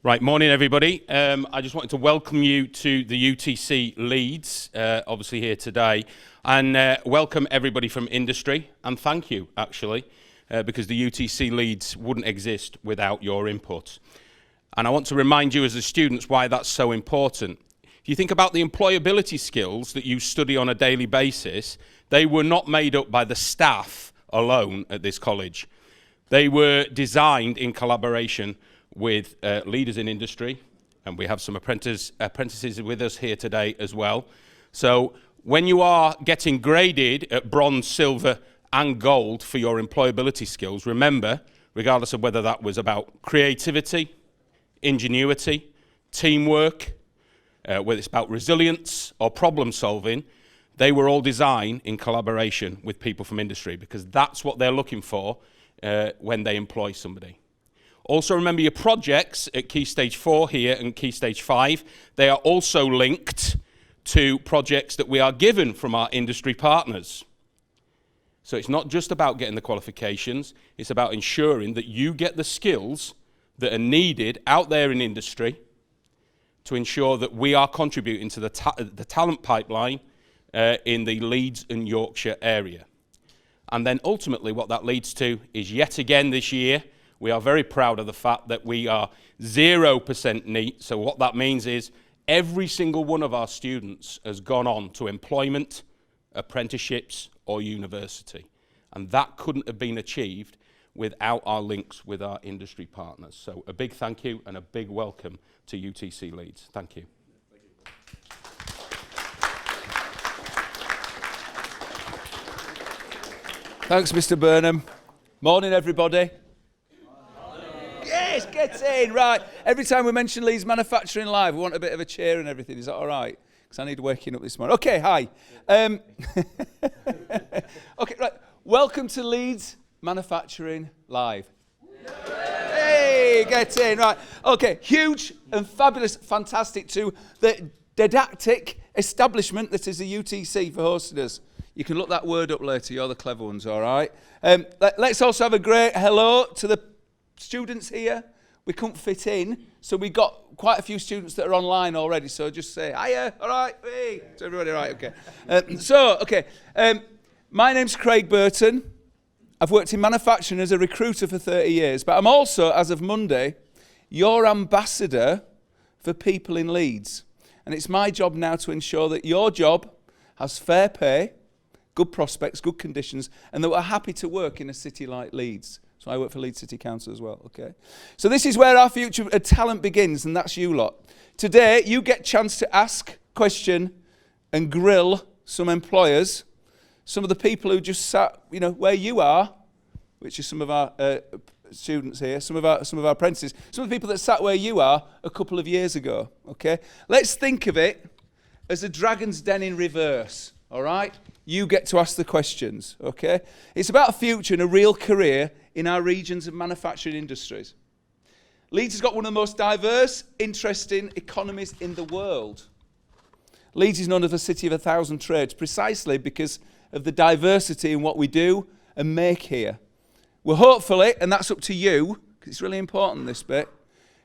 Right, morning everybody. I just wanted to welcome you to the UTC Leeds, obviously here today, and welcome everybody from industry, and thank you actually, because the UTC Leeds wouldn't exist without your input. And I want to remind you as the students why that's so important. If you think about the employability skills that you study on a daily basis, they were not made up by the staff alone at this college. They were designed in collaboration with leaders in industry, and we have some apprentices with us here today as well. So when you are getting graded at bronze, silver and gold for your employability skills, remember, regardless of whether that was about creativity, ingenuity, teamwork, whether it's about resilience or problem solving, they were all designed in collaboration with people from industry, because that's what they're looking for when they employ somebody. Also remember your projects at Key Stage 4 here and Key Stage 5. They are also linked to projects that we are given from our industry partners. So it's not just about getting the qualifications, it's about ensuring that you get the skills that are needed out there in industry to ensure that we are contributing to the talent pipeline in the Leeds and Yorkshire area. And then ultimately what that leads to is, yet again this year, we are very proud of the fact that we are 0% NEET. So what that means is every single one of our students has gone on to employment, apprenticeships or university. And that couldn't have been achieved without our links with our industry partners. So a big thank you and a big welcome to UTC Leeds. Thank you. Thanks, Mr. Burnham. Morning, everybody. Yes, get in, right. Every time we mention Leeds Manufacturing Live, we want a bit of a cheer and everything. Is that all right? Because I need waking up this morning. Okay, hi. Okay, right. Welcome to Leeds Manufacturing Live. Hey, get in, right. Okay, huge and fabulous, fantastic to the didactic establishment that is the UTC for hosting us. You can look that word up later, you're the clever ones, all right? Let's also have a great hello to the students here. We couldn't fit in, so we got quite a few students that are online already, so just say, hiya, all right, hey, to everybody, right, okay. My name's Craig Burton. I've worked in manufacturing as a recruiter for 30 years, but I'm also, as of Monday, your ambassador for people in Leeds. And it's my job now to ensure that your job has fair pay, good prospects, good conditions, and that we're happy to work in a city like Leeds. So I work for Leeds City Council as well, okay? So this is where our future talent begins, and that's you lot. Today, you get a chance to ask, question, and grill some employers, some of the people who just sat, where you are, which is some of our students here, some of our apprentices, some of the people that sat where you are a couple of years ago, okay? Let's think of it as a Dragon's Den in reverse, all right? You get to ask the questions, okay? It's about a future and a real career in our regions of manufacturing industries. Leeds has got one of the most diverse, interesting economies in the world. Leeds is known as a city of 1,000 trades, precisely because of the diversity in what we do and make here. We're hopefully, and that's up to you, because it's really important, this bit,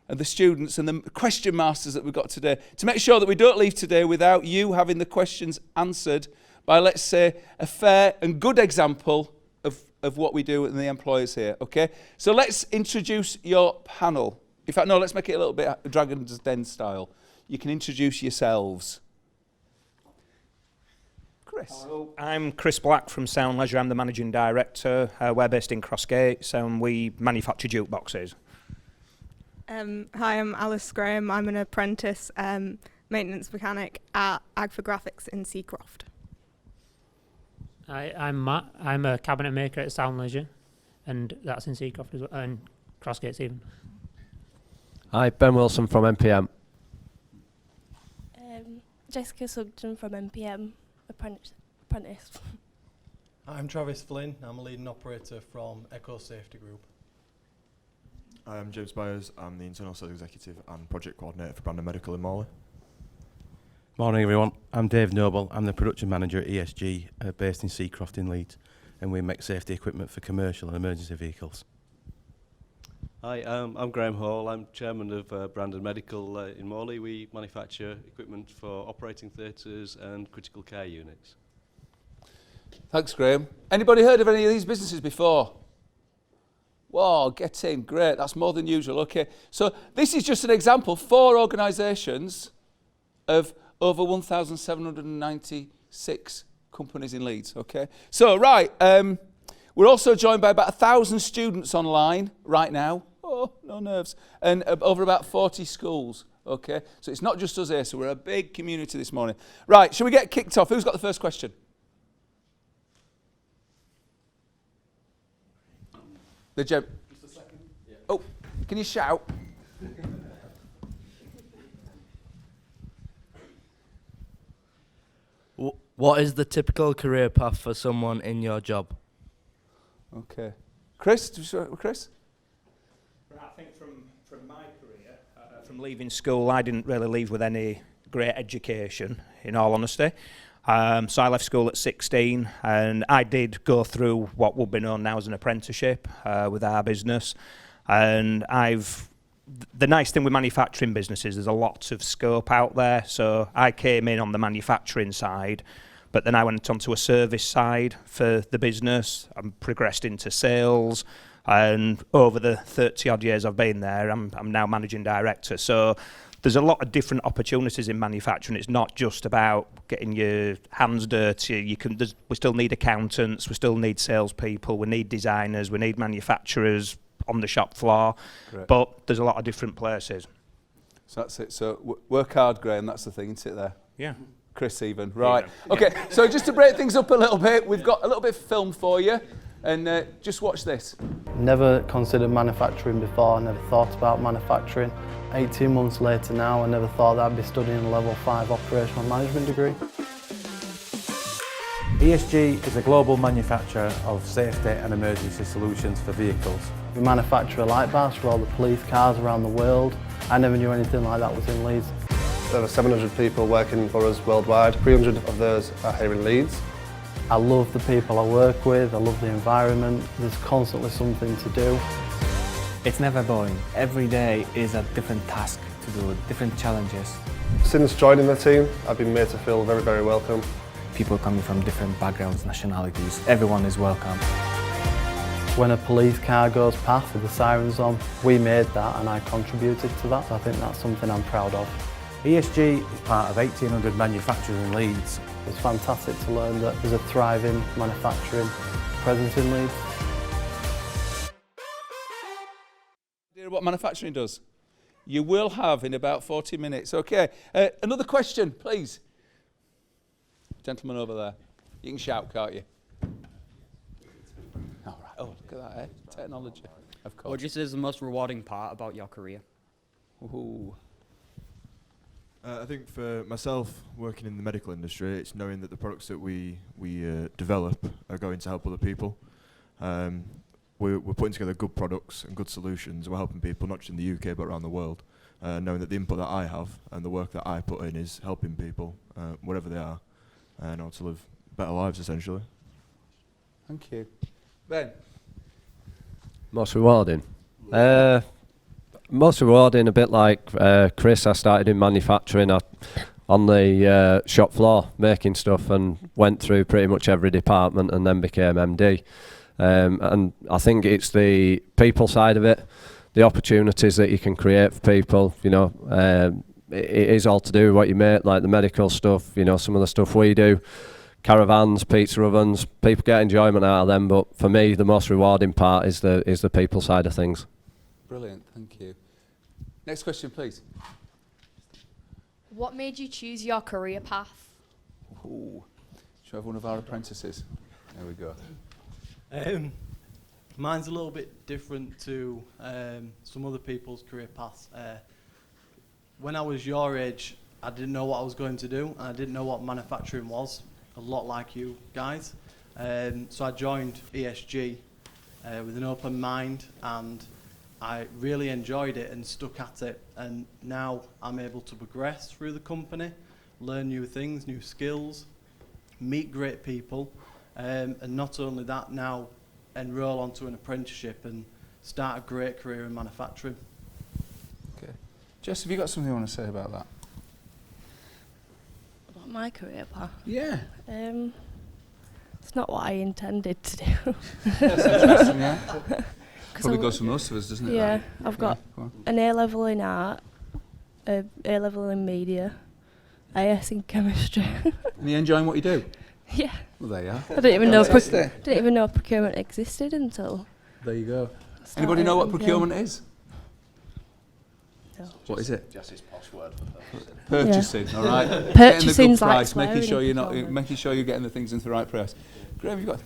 and the students and the question masters that we've got today, to make sure that we don't leave today without you having the questions answered by, let's say, a fair and good example of what we do and the employers here, okay? So let's introduce your panel. In fact, no, let's make it a little bit Dragon's Den style. You can introduce yourselves. Chris. Hello, I'm Chris Black from Sound Leisure. I'm the Managing Director. We're based in Crossgate, and we manufacture jukeboxes. Hi, I'm Alice Graham. I'm an apprentice maintenance mechanic at Ag for Graphics in Seacroft. Hi, I'm Matt. I'm a cabinet maker at Sound Leisure, and that's in Seacroft as well, and Crossgates even. Hi, Ben Wilson from MPM. Jessica Sugden from MPM, apprentice. I'm Travis Flynn. I'm a leading operator from Eco Safety Group. I'm James Byers. I'm the internal sales executive and project coordinator for Brandon Medical in Morley. Morning everyone, I'm Dave Noble. I'm the production manager at ESG based in Seacroft in Leeds, and we make safety equipment for commercial and emergency vehicles. Hi, I'm Graham Hall. I'm chairman of Brandon Medical in Morley. We manufacture equipment for operating theatres and critical care units. Thanks, Graham. Anybody heard of any of these businesses before? Wow, get in, great. That's more than usual. Okay, so this is just an example. 4 organisations of over 1,796 companies in Leeds. Okay, so right, we're also joined by about 1,000 students online right now. Oh, no nerves. And over about 40 schools. Okay, so it's not just us here. So we're a big community this morning. Right, shall we get kicked off? Who's got the first question? The gem. Just a second. Yeah. Oh, can you shout? What is the typical career path for someone in your job? Okay. Chris? Chris? I think from my career, from leaving school, I didn't really leave with any great education, in all honesty. So I left school at 16 and I did go through what would be known now as an apprenticeship with our business. And the nice thing with manufacturing businesses, there's a lot of scope out there. So I came in on the manufacturing side, but then I went on to a service side for the business. I progressed into sales. And over the 30 odd years I've been there, I'm now managing director. So there's a lot of different opportunities in manufacturing. It's not just about getting your hands dirty. We still need accountants, we still need salespeople, we need designers, we need manufacturers on the shop floor. Great. But there's a lot of different places. So that's it. So work hard, Graham. That's the thing, isn't it? There. Yeah. Chris, even right. Okay. So just to break things up a little bit, we've got a little bit of film for you, and just watch this. Never considered manufacturing before. Never thought about manufacturing. 18 months later now, I never thought that I'd be studying a level 5 operational management degree. ESG is a global manufacturer of safety and emergency solutions for vehicles. We manufacture light bars for all the police cars around the world. I never knew anything like that was in Leeds. Over 700 people working for us worldwide. 300 of those are here in Leeds. I love the people I work with, I love the environment. There's constantly something to do. It's never boring. Every day is a different task to do, different challenges. Since joining the team, I've been made to feel very, very welcome. People coming from different backgrounds, nationalities, everyone is welcome. When a police car goes past with the sirens on, we made that and I contributed to that. So I think that's something I'm proud of. ESG is part of 1,800 manufacturers in Leeds. It's fantastic to learn that there's a thriving manufacturing presence in Leeds. What manufacturing does? You will have in about 40 minutes. Okay, another question, please. Gentleman over there. You can shout, can't you? All right. Oh, look at that, technology. Of course. What do you say is the most rewarding part about your career? Ooh. I think for myself, working in the medical industry, it's knowing that the products that we develop are going to help other people. We're putting together good products and good solutions. We're helping people not just in the UK but around the world, knowing that the input that I have and the work that I put in is helping people, wherever they are, in order to live better lives, essentially. Thank you. Ben? Most rewarding? Most rewarding, a bit like Chris. I started in manufacturing on the shop floor, making stuff, and went through pretty much every department and then became MD. And I think it's the people side of it, the opportunities that you can create for people. You know, it is all to do with what you make, like the medical stuff. You know, some of the stuff we do, caravans, pizza ovens. People get enjoyment out of them, but for me, the most rewarding part is the people side of things. Brilliant, thank you. Next question, please. What made you choose your career path? Ooh. Should we have one of our apprentices? There we go. Mine's a little bit different to some other people's career paths. When I was your age, I didn't know what I was going to do, and I didn't know what manufacturing was, a lot like you guys. So I joined ESG with an open mind, and I really enjoyed it and stuck at it, and now I'm able to progress through the company, learn new things, new skills, meet great people, and not only that, now enroll onto an apprenticeship and start a great career in manufacturing. Okay. Jess, have you got something you want to say about that? About my career path? Yeah. It's not what I intended to do. That's interesting, yeah. Probably goes for most of us, doesn't it? Yeah, that? I've got Go on. an A-level in art, a A-level in media, IS in chemistry. And you enjoying what you do? Yeah. Well, there you are. I didn't even know Fantastic. didn't even know procurement existed until. There you go. started Anybody know what at MPM. procurement is? No. What is it? Just his posh word for purchasing. Purchasing, all right. Getting the Purchasing's good like price, making swearing sure in you're not, procurement. making sure you're getting the things into the right price. Graham, you got?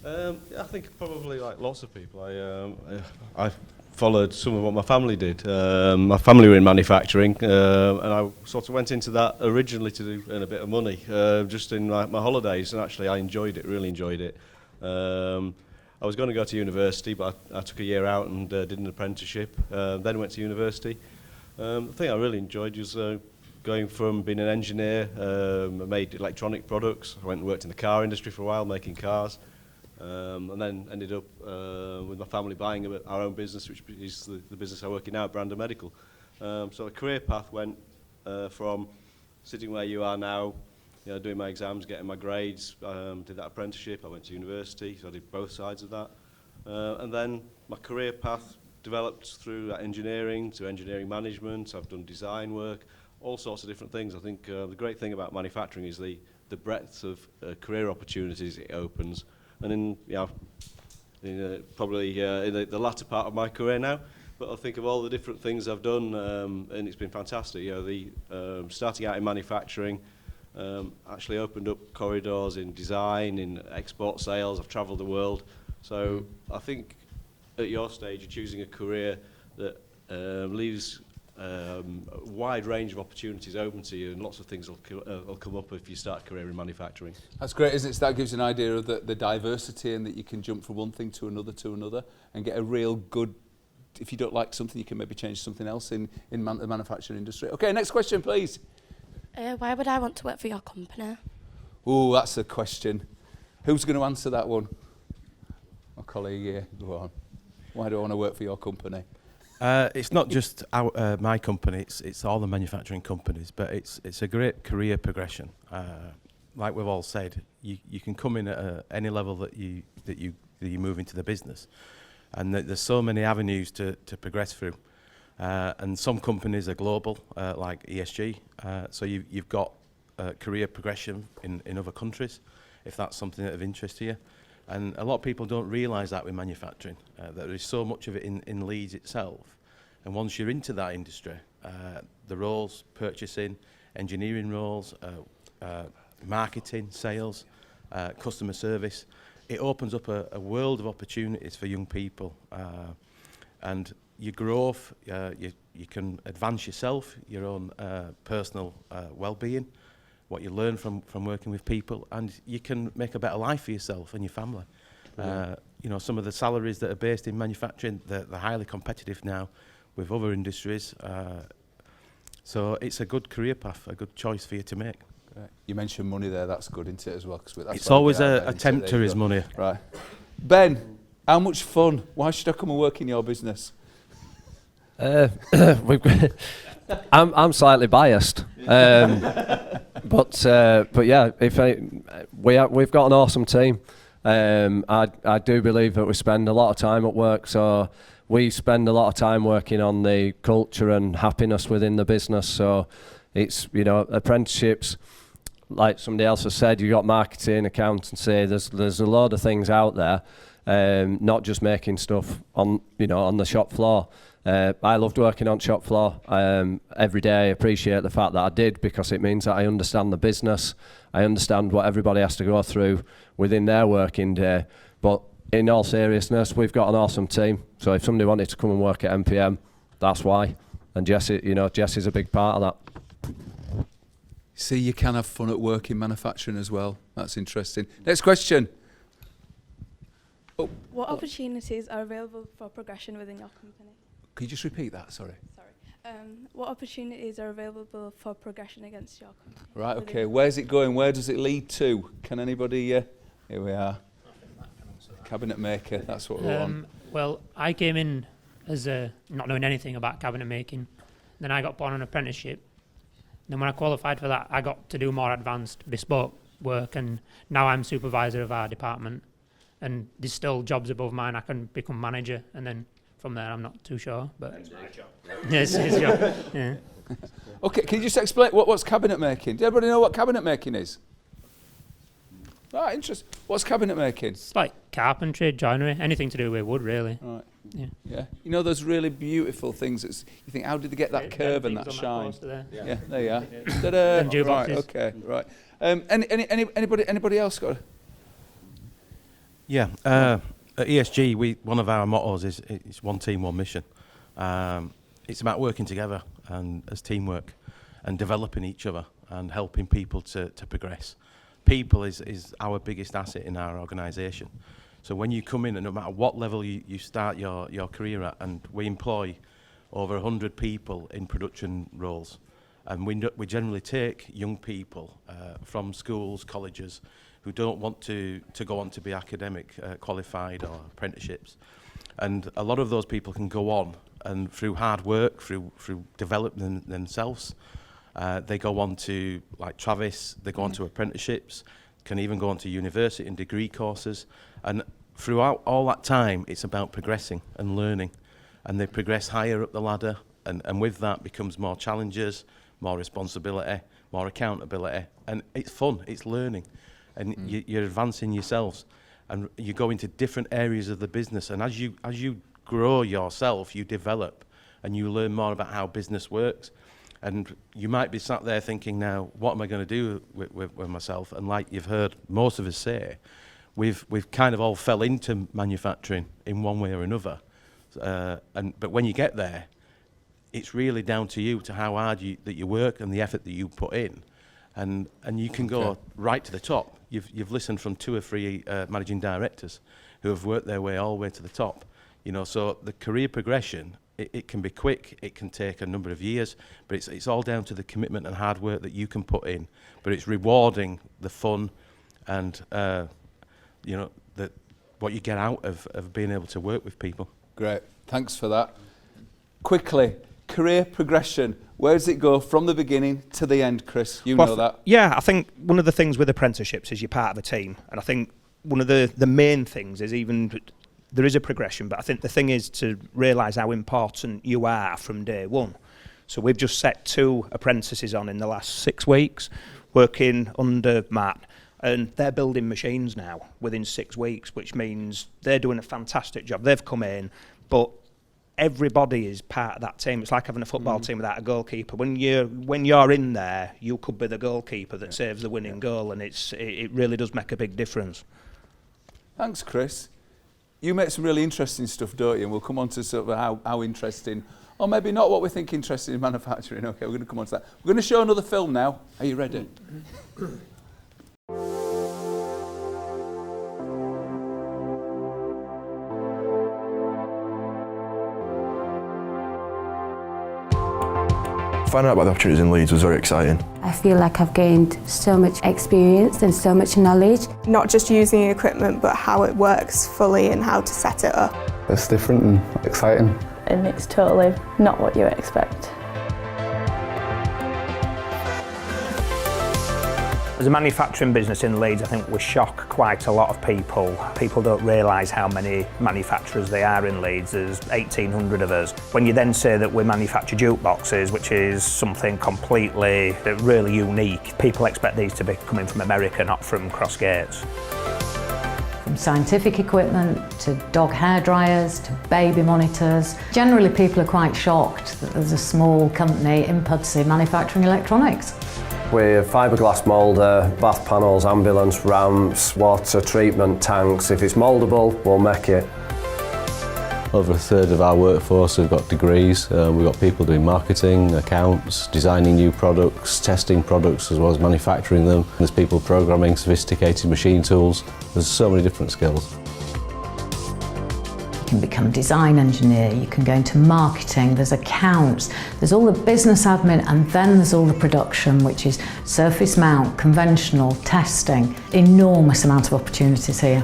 I think probably like lots of people. I followed some of what my family did. My family were in manufacturing, and I sort of went into that originally to earn a bit of money, just in my holidays. And actually, I enjoyed it. Really enjoyed it. I was going to go to university, but I took a year out and did an apprenticeship. Then went to university. The thing I really enjoyed was going from being an engineer. I made electronic products. I went and worked in the car industry for a while, making cars. And then ended up with my family buying our own business, which is the business I work in now, Branda Medical. So the career path went from sitting where you are now, doing my exams, getting my grades, did that apprenticeship, I went to university, so I did both sides of that. And then my career path developed through that engineering to engineering management. I've done design work, all sorts of different things. I think the great thing about manufacturing is the breadth of career opportunities it opens. And probably in the latter part of my career now, but I think of all the different things I've done, and it's been fantastic. Starting out in manufacturing actually opened up corridors in design, in export sales. I've travelled the world, so I think at your stage you're choosing a career that leaves a wide range of opportunities open to you, and lots of things will come up if you start a career in manufacturing. That's great, isn't it? So that gives you an idea of the diversity, and that you can jump from one thing to another, and get a real good. If you don't like something, you can maybe change something else in the manufacturing industry. Okay, next question, please. Why would I want to work for your company? Oh, that's a question. Who's going to answer that one? My colleague here. Go on. Why do I want to work for your company? It's not just my company; it's all the manufacturing companies. But it's a great career progression. Like we've all said, you can come in at any level that you move into the business, and there's so many avenues to progress through. And some companies are global, like ESG. So you've got career progression in other countries, if that's something that of interest to you. And a lot of people don't realise that with manufacturing, that there is so much of it in Leeds itself. And once you're into that industry, the roles, purchasing, engineering roles, marketing, sales, customer service, it opens up a world of opportunities for young people. And your growth, you can advance yourself, your own personal well-being, what you learn from working with people, and you can make a better life for yourself and your family. Some of the salaries that are based in manufacturing, they're highly competitive now with other industries. So it's a good career path, a good choice for you to make. Right. You mentioned money there, that's good, isn't it, as well? It's always a tempter is money. Right. Ben, how much fun? Why should I come and work in your business? I'm slightly biased, but yeah, we've got an awesome team. I do believe that we spend a lot of time at work, so we spend a lot of time working on the culture and happiness within the business. So it's apprenticeships, like somebody else has said, you've got marketing, accountancy. There's a lot of things out there, not just making stuff on the shop floor. I loved working on shop floor every day. I appreciate the fact that I did, because it means that I understand the business. I understand what everybody has to go through within their working day. But in all seriousness, we've got an awesome team. So if somebody wanted to come and work at MPM, that's why. And Jesse's a big part of that. See, you can have fun at work in manufacturing as well. That's interesting. Next question. What opportunities are available for progression within your company? Can you just repeat that? Sorry. What opportunities are available for progression against your company? Right, okay. Where's it going? Where does it lead to? Can anybody... here we are. Cabinet maker, that's what we want. Well, I came in as not knowing anything about cabinet making. Then I got put on an apprenticeship. Then when I qualified for that, I got to do more advanced bespoke work, and now I'm supervisor of our department. And there's still jobs above mine. I can become manager, and then from there, I'm not too sure. But it's my job. Yes, it's your job. Yeah. Okay, can you just explain what's cabinet making? Does everybody know what cabinet making is? Right, interesting. What's cabinet making? It's like carpentry, joinery, anything to do with wood, really. Right. Yeah. Yeah. You know those really beautiful things that you think, how did they get that curve and that shine? Yeah, there you are. Ta-da. Right, okay, right. Anybody else got? Yeah. At ESG, one of our mottos is it's one team, one mission. It's about working together and as teamwork, and developing each other and helping people to progress. People is our biggest asset in our organisation. So when you come in, and no matter what level you start your career at, and we employ over 100 people in production roles, and we generally take young people from schools, colleges, who don't want to go on to be academic qualified or apprenticeships. And a lot of those people can go on, and through hard work, through developing themselves, they go on to, like Travis, they go on to apprenticeships, can even go on to university and degree courses. And throughout all that time, it's about progressing and learning. And they progress higher up the ladder, and with that becomes more challenges, more responsibility, more accountability. And it's fun, it's learning. And you're advancing yourselves. And you go into different areas of the business. And as you grow yourself, you develop, and you learn more about how business works. And you might be sat there thinking, now, what am I going to do with myself? And like you've heard most of us say, we've kind of all fell into manufacturing in one way or another. But when you get there, it's really down to you, to how hard that you work and the effort that you put in. And you can go right to the top. You've listened from 2 or 3 managing directors who have worked their way all the way to the top. You know, so the career progression, it can be quick, it can take a number of years, but it's all down to the commitment and hard work that you can put in. But it's rewarding the fun and you know, what you get out of being able to work with people. Great, thanks for that. Quickly, career progression. Where does it go from the beginning to the end, Chris? You know that. Yeah, I think one of the things with apprenticeships is you're part of a team. And I think one of the main things is, even there is a progression, but I think the thing is to realise how important you are from day one. So we've just set 2 apprentices on in the last 6 weeks, working under Matt, and they're building machines now within 6 weeks, which means they're doing a fantastic job. They've come in, but everybody is part of that team. It's like having a football team without a goalkeeper. When you're in there, you could be the goalkeeper that saves the winning goal, and it really does make a big difference. Thanks, Chris. You make some really interesting stuff, don't you? And we'll come on to sort of how interesting, or maybe not what we think interesting in manufacturing. Okay, we're going to come on to that. We're going to show another film now. Are you ready? Finding out about the opportunities in Leeds was very exciting. I feel like I've gained so much experience and so much knowledge. Not just using equipment, but how it works fully and how to set it up. It's different and exciting. And it's totally not what you expect. As a manufacturing business in Leeds, I think we shock quite a lot of people. People don't realise how many manufacturers there are in Leeds. There's 1,800 of us. When you then say that we manufacture jukeboxes, which is something completely, really unique, people expect these to be coming from America, not from Cross Gates. From scientific equipment to dog hair dryers to baby monitors. Generally, people are quite shocked that there's a small company in Pudsey manufacturing electronics. With fiberglass moulder, bath panels, ambulance ramps, water treatment tanks. If it's mouldable, we'll make it. Over a third of our workforce have got degrees. We've got people doing marketing, accounts, designing new products, testing products as well as manufacturing them. There's people programming sophisticated machine tools. There's so many different skills. You can become design engineer, you can go into marketing, there's accounts, there's all the business admin, and then there's all the production, which is surface mount, conventional, testing. Enormous amount of opportunities here.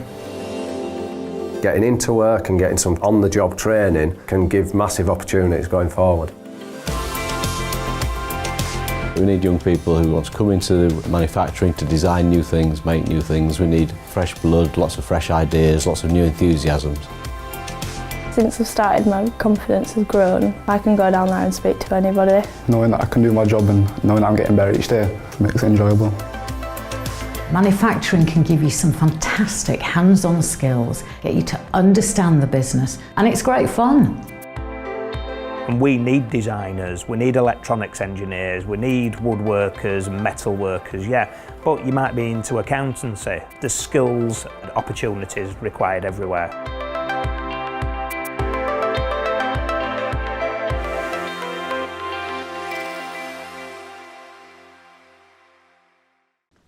getting into work and getting some on-the-job training can give massive opportunities going forward. We need young people who want to come into manufacturing to design new things, make new things. We need fresh blood, lots of fresh ideas, lots of new enthusiasms. Since I've started, my confidence has grown. I can go down there and speak to anybody. Knowing that I can do my job and knowing that I'm getting better each day makes it enjoyable. Manufacturing can give you some fantastic hands-on skills, get you to understand the business, and it's great fun. And we need designers, we need electronics engineers, we need woodworkers and metal workers, yeah. But you might be into accountancy. There's skills and opportunities required everywhere.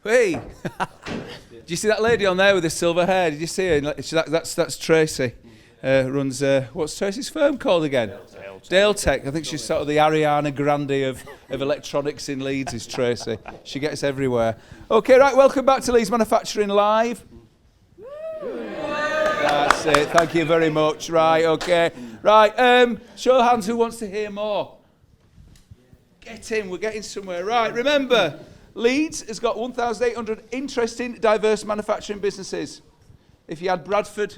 Hey! Did you see that lady on there with the silver hair? Did you see her? That's Tracy. Runs, what's Tracy's firm called again? Dale Tech. I think she's sort of the Ariana Grande of electronics in Leeds, is Tracy. She gets everywhere. Okay, right, welcome back to Leeds Manufacturing Live. That's it, thank you very much. Right, okay. Right, show of hands who wants to hear more. Get in, we're getting somewhere. Right, remember, Leeds has got 1,800 interesting, diverse manufacturing businesses. If you had Bradford,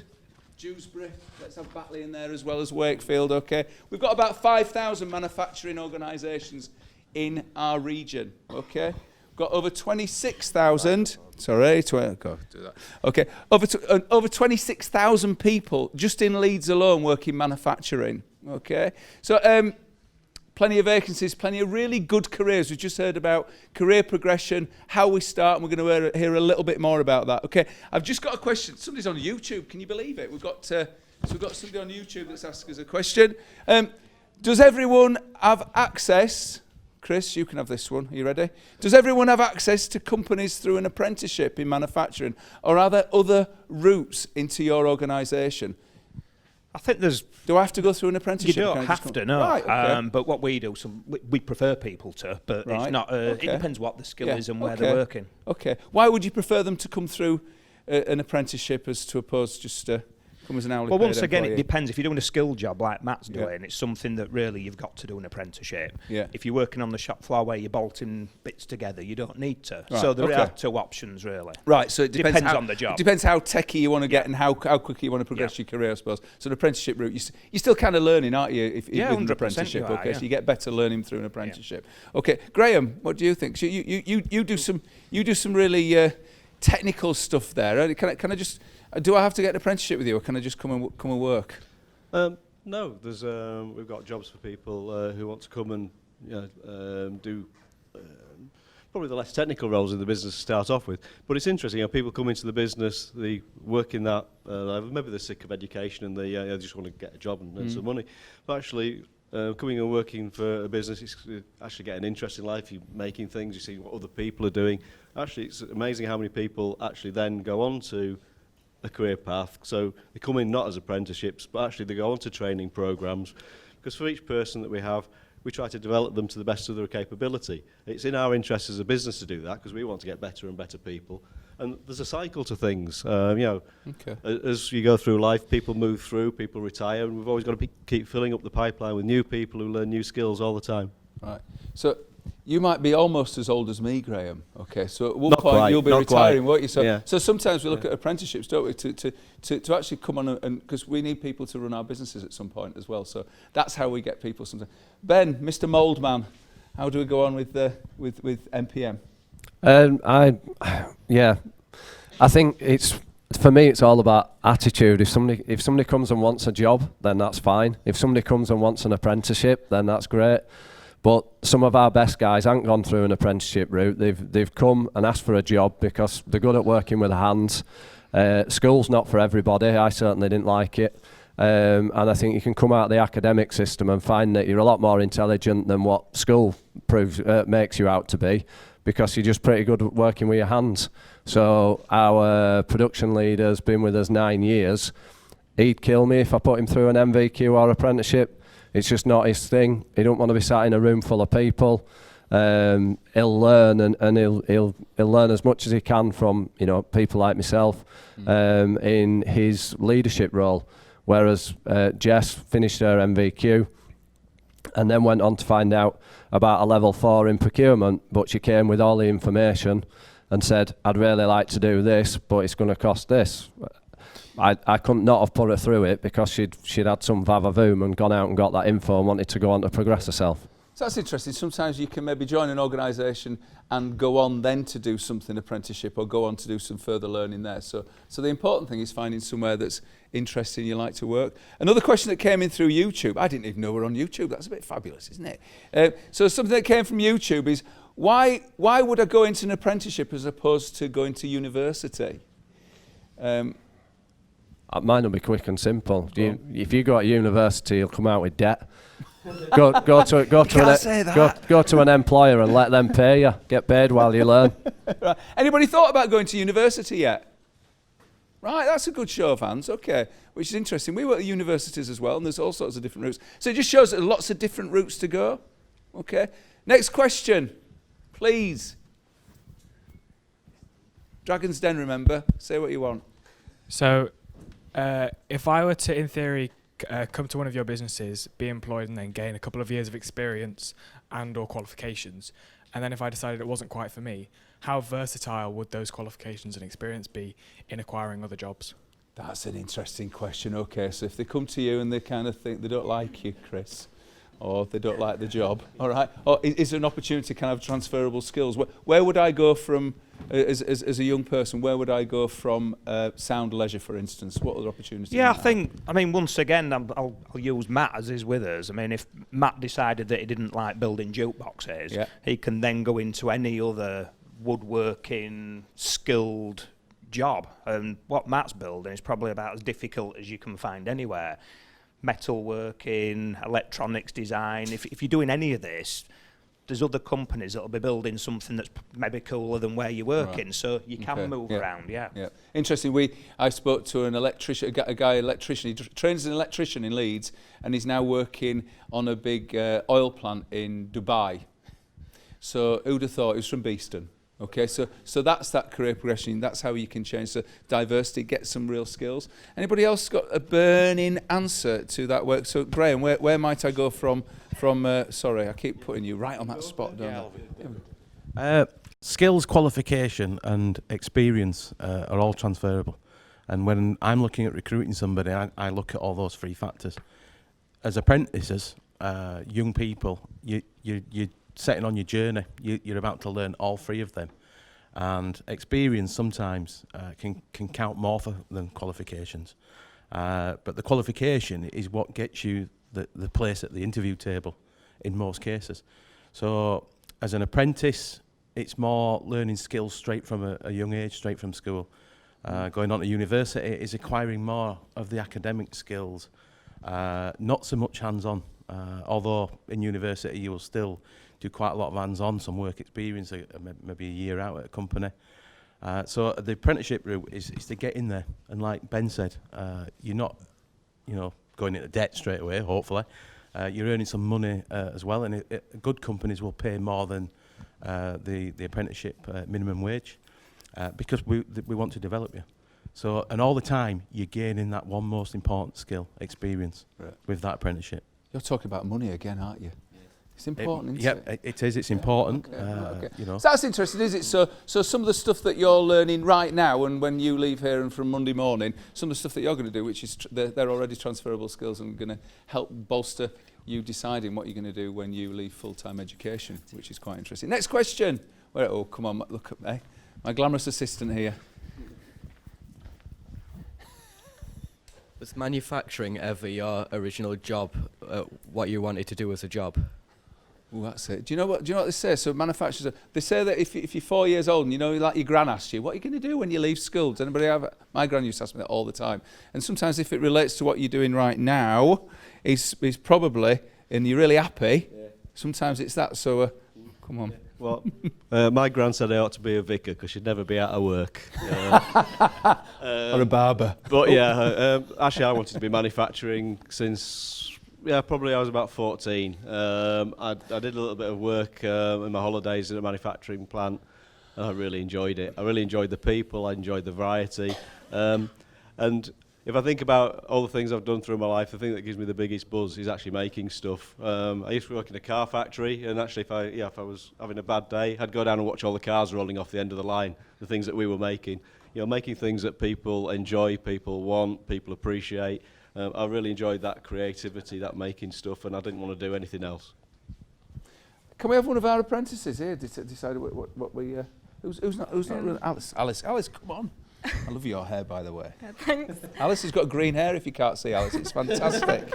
Dewsbury, let's have Batley in there as well as Wakefield, okay? We've got about 5,000 manufacturing organisations in our region, okay? We've got over 26,000, sorry, go do that. Okay, over 26,000 people just in Leeds alone work in manufacturing, okay? So, plenty of vacancies, plenty of really good careers. We've just heard about career progression, how we start, and we're going to hear a little bit more about that. Okay, I've just got a question. Somebody's on YouTube. Can you believe it? We've got somebody on YouTube that's asked us a question. Does everyone have access? Chris, you can have this one. Are you ready? Does everyone have access to companies through an apprenticeship in manufacturing, or are there other routes into your organisation? I think there's... Do I have to go through an apprenticeship? You don't have to, no. Right, okay. But what we do, we prefer people to, but Right, it's not. okay. It depends what the skill Yeah, is and where okay. they're working. Okay. Why would you prefer them to come through an apprenticeship as to oppose just come as an hourly Well, paid once again, employee? it depends. If you're doing a skill job like Matt's Yeah. doing, it's something that really you've got to do an apprenticeship. Yeah. If you're working on the shop floor where you're bolting bits together, you don't need to. Right, So there okay. are two options, really. Right, so it depends how, on the job. It depends how techie you want to get and how quickly you want to progress your career, I suppose. So an apprenticeship route, you're still kind of learning, aren't you? If Yeah, with an 100% apprenticeship, you are, okay. yeah. So you get better learning through an apprenticeship. Okay, Graham, what do you think? So you do some really technical stuff there. Right? Can I just? Do I have to get an apprenticeship with you, or can I just come and work? No, there's we've got jobs for people who want to come and do probably the less technical roles in the business to start off with. But it's interesting, people come into the business, they work in that level. Maybe they're sick of education and they just want to get a job and earn some money. But actually, coming and working for a business, it's actually getting an interest in life. You're making things, you see what other people are doing. Actually, it's amazing how many people actually then go on to a career path. So they come in not as apprenticeships, but actually they go on to training programs, because for each person that we have, we try to develop them to the best of their capability. It's in our interest as a business to do that, because we want to get better and better people. And there's a cycle to things. As you go through life, people move through, people retire, and we've always got to keep filling up the pipeline with new people who learn new skills all the time. Right. So you might be almost as old as me, Graham. Okay. So at one Not point quite, you'll be not retiring, quite. won't you? So Yeah. so sometimes we look at apprenticeships, don't we, to actually come on and because we need people to run our businesses at some point as well. So that's how we get people sometimes. Ben, Mr. Moldman, how do we go on with MPM? I think for me it's all about attitude. If somebody comes and wants a job, then that's fine. If somebody comes and wants an apprenticeship, then that's great. But some of our best guys haven't gone through an apprenticeship route. They've come and asked for a job because they're good at working with their hands. School's not for everybody. I certainly didn't like it. And I think you can come out of the academic system and find that you're a lot more intelligent than what school makes you out to be, because you're just pretty good at working with your hands. So our production leader's been with us 9 years. He'd kill me if I put him through an MVQ or apprenticeship. It's just not his thing. He don't want to be sat in a room full of people. he'll learn and he'll learn as much as he can from people like myself in his leadership role. Whereas Jess finished her MVQ and then went on to find out about a level 4 in procurement, but she came with all the information and said, I'd really like to do this, but it's going to cost this. I couldn't not have put her through it because she'd had some vavavoom and gone out and got that info and wanted to go on to progress herself. So that's interesting. Sometimes you can maybe join an organisation and go on then to do something apprenticeship or go on to do some further learning there. So the important thing is finding somewhere that's interesting, you like to work. Another question that came in through YouTube. I didn't even know we're on YouTube. That's a bit fabulous, isn't it? So something that came from YouTube is, why would I go into an apprenticeship as opposed to going to university? Mine will be quick and simple. If you go to university, you'll come out with debt. Go to an employer and let them pay you. Get paid while you learn. Right. Anybody thought about going to university yet? Right, that's a good show of hands. Okay, which is interesting. We work at universities as well, and there's all sorts of different routes. So it just shows that there are lots of different routes to go. Okay. Next question, please. Dragon's Den, remember. Say what you want. So, if I were to, in theory, come to one of your businesses, be employed and then gain a couple of years of experience and or qualifications, and then if I decided it wasn't quite for me, how versatile would those qualifications and experience be in acquiring other jobs? That's an interesting question. Okay, so if they come to you and they kind of think they don't like you, Chris, or they don't like the job, all right, or is there an opportunity to kind of transferable skills? Where would I go from, as a young person, where would I go from sound leisure, for instance? What other opportunities? Yeah, I mean, once again, I'll use Matt as is with us. I mean, if Matt decided that he didn't like building jukeboxes, he can then go into any other woodworking, skilled job. And what Matt's building is probably about as difficult as you can find anywhere. Metalworking, electronics design. If you're doing any of this, there's other companies that'll be building something that's maybe cooler than where you're working, right. So you can move around, yeah. Interesting, I spoke to an electrician, he trains as an electrician in Leeds, and he's now working on a big oil plant in Dubai. So who'd have thought? He was from Beeston. Okay, so that's that career progression. That's how you can change. So diversity, get some real skills. Anybody else got a burning answer to that work? So Graham, where might I go from? Sorry, I keep putting you right on that spot, don't I? Skills, qualification, and experience are all transferable. And when I'm looking at recruiting somebody, I look at all those three factors. As apprentices, young people, you're setting on your journey. You're about to learn all three of them, and experience sometimes can count more than qualifications. But the qualification is what gets you the place at the interview table in most cases. So as an apprentice, it's more learning skills straight from a young age, straight from school. Going on to university is acquiring more of the academic skills, not so much hands-on. Although in university you will still do quite a lot of hands-on, some work experience, maybe a year out at a company. So the apprenticeship route is to get in there, and like Ben said, you're not, going into debt straight away. Hopefully, you're earning some money as well, and good companies will pay more than the apprenticeship minimum wage because we want to develop you. So, and all the time you're gaining that one most important skill, experience, with that apprenticeship. You're talking about money again, aren't you? It's important, isn't it? Yeah, it is. It's important. Okay. So that's interesting, is it? So some of the stuff that you're learning right now, and when you leave here and from Monday morning, some of the stuff that you're going to do, which is they're already transferable skills and going to help bolster you deciding what you're going to do when you leave full-time education, which is quite interesting. Next question. Oh, come on, look at me. My glamorous assistant here. Was manufacturing ever your original job, what you wanted to do as a job? Oh, that's it. Do you know what they say? So manufacturers, they say that if you're 4 years old and like your gran asked you, what are you going to do when you leave school? Does anybody have? My gran used to ask me that all the time. And sometimes if it relates to what you're doing right now, is probably, and you're really happy, sometimes it's that. So come on. Well, my gran said I ought to be a vicar because she'd never be out of work. Or a barber. But yeah, actually I wanted to be manufacturing since probably I was about 14. I did a little bit of work in my holidays in a manufacturing plant, and I really enjoyed it. I really enjoyed the people, I enjoyed the variety. And if I think about all the things I've done through my life, the thing that gives me the biggest buzz is actually making stuff. I used to work in a car factory, and actually if I was having a bad day, I'd go down and watch all the cars rolling off the end of the line, the things that we were making. Making things that people enjoy, people want, people appreciate. I really enjoyed that creativity, that making stuff, and I didn't want to do anything else. Can we have one of our apprentices here decide what we... Who's not really... Alice, come on. I love your hair, by the way. Thanks. Alice has got green hair, if you can't see Alice. It's fantastic.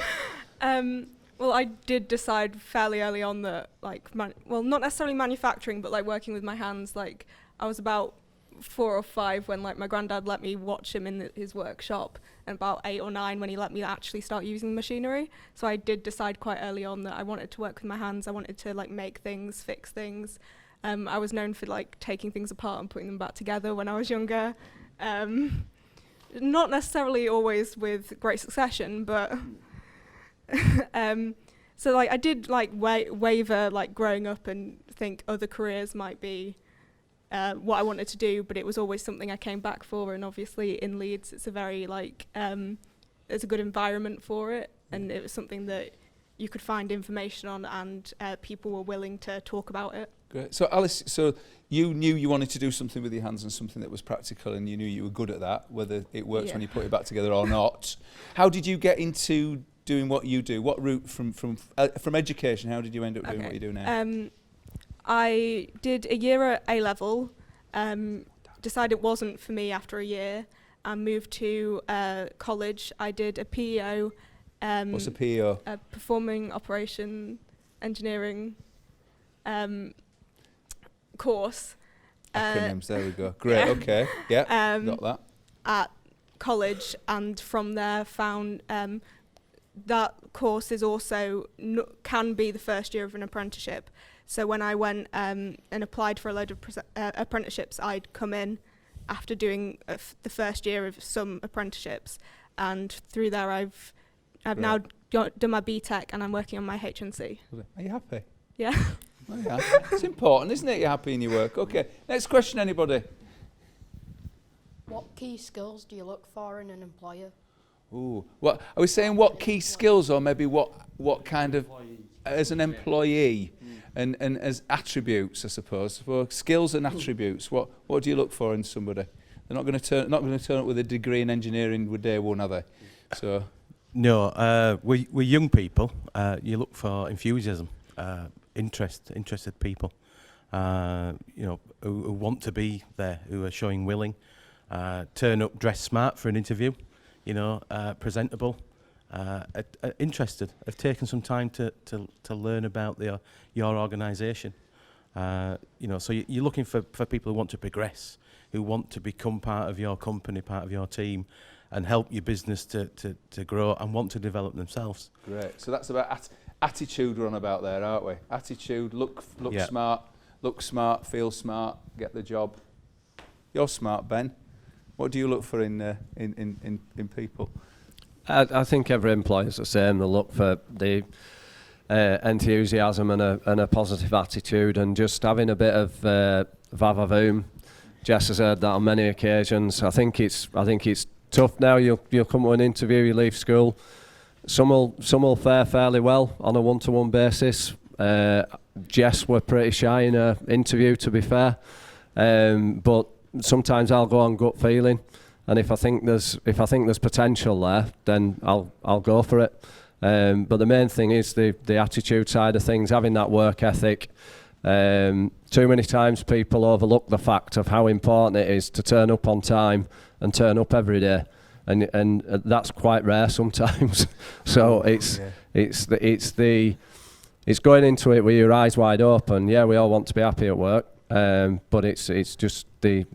Well, I did decide fairly early on that, not necessarily manufacturing, but working with my hands. I was about 4 or 5 when my granddad let me watch him in his workshop, and about 8 or 9 when he let me actually start using machinery. So I did decide quite early on that I wanted to work with my hands. I wanted to make things, fix things. I was known for taking things apart and putting them back together when I was younger. Not necessarily always with great succession, but so I did waver growing up and think other careers might be what I wanted to do, but it was always something I came back for. And obviously in Leeds it's a very there's a good environment for it, and it was something that you could find information on, and people were willing to talk about it. Great. So Alice, you knew you wanted to do something with your hands and something that was practical, and you knew you were good at that, whether it works when you put it back together or not. How did you get into doing what you do? What route from education, how did you end up doing what you do now? I did a year at A-level, decided it wasn't for me after a year, and moved to college. I did a PEO. What's a PEO? Performing Operation Engineering course. Acronyms, there we go. Great, okay. Yeah, got that. At college, and from there found that course is also can be the first year of an apprenticeship. So when I went and applied for a load of apprenticeships, I'd come in after doing the first year of some apprenticeships, and through there I've now done my BTEC, and I'm working on my HNC. Are you happy? Yeah. Oh, yeah. It's important, isn't it? You're happy in your work. Okay. Next question, anybody? What key skills do you look for in an employer? Ooh. What are we saying? What key skills, or maybe what kind of as an employee, and as attributes, I suppose. Well, skills and attributes. What do you look for in somebody? They're not going to turn up with a degree in engineering with day one, are they? So. No, we're young people. You look for enthusiasm, interested people, who want to be there, who are showing willing, turn up dressed smart for an interview, presentable, interested, have taken some time to learn about your organisation. So you're looking for people who want to progress, who want to become part of your company, part of your team, and help your business to grow and want to develop themselves. Great. So that's about attitude we're on about there, aren't we? Attitude, look smart, feel smart, get the job. You're smart, Ben. What do you look for in people? I think every employer's the same. They look for the enthusiasm and a positive attitude, and just having a bit of va-va-voom. Jess has heard that on many occasions. I think it's tough now. You'll come to an interview, you leave school. Some will fare fairly well on a one-to-one basis. Jess were pretty shy in her interview, to be fair, but sometimes I'll go on gut feeling, and if I think there's potential there, then I'll go for it. But the main thing is the attitude side of things, having that work ethic. Too many times people overlook the fact of how important it is to turn up on time and turn up every day, and that's quite rare sometimes. So it's going into it with your eyes wide open. Yeah, we all want to be happy at work, but it's just the